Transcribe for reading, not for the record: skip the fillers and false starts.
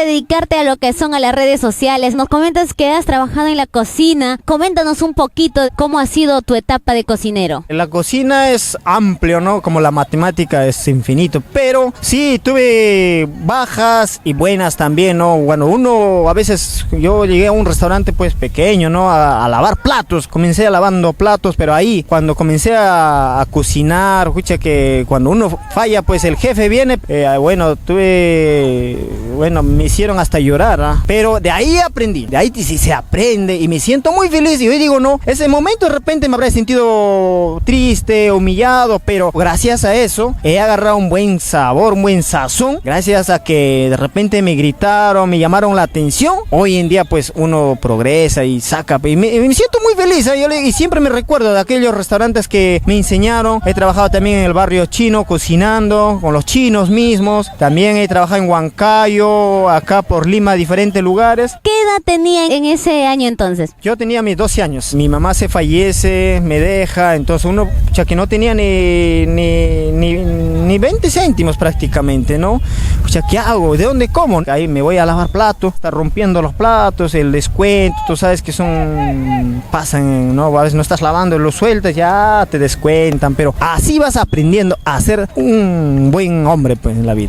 dedicarte a lo que son a las redes sociales. Nos comentas que has trabajado en la cocina. Coméntanos un poquito cómo ha sido tu etapa de cocinero. La cocina es amplio, ¿no? Como la matemática es infinito, pero sí tuve bajas y buenas también, ¿no? Bueno, uno a veces, yo llegué a un restaurante pues pequeño, ¿no? A lavar platos, comencé lavando platos, pero ahí cuando comencé a cocinar, escucha que cuando uno falla pues el jefe viene, bueno, me hicieron hasta llorar, ¿ah? Pero de ahí aprendí, de ahí sí se aprende y me siento muy feliz y hoy digo, no, ese momento de repente me habré sentido triste, humillado, pero gracias a eso he agarrado un buen sabor, un buen sazón, gracias a que de repente me gritaron, me llamaron la atención. Hoy en día pues uno progresa y saca, y me siento muy feliz, ¿eh? Y siempre me recuerdo de aquellos restaurantes que me enseñaron. He trabajado también en el barrio chino cocinando con los chinos mismos, también he trabajado en Huancayo, acá por Lima, diferentes lugares. ¿Qué edad tenía en ese año entonces? Yo tenía mis 12 años, mi mamá se fallece, me deja, entonces uno ya que no tenía ni 20 céntimos prácticamente, ¿no? O sea, ¿qué hago? ¿De dónde como? Ahí me voy a lavar platos, está rompiendo los platos, el descuento, tú sabes que pasan, ¿no? A veces no estás lavando, lo sueltas, ya te descuentan, pero así vas aprendiendo a ser un buen hombre pues en la vida.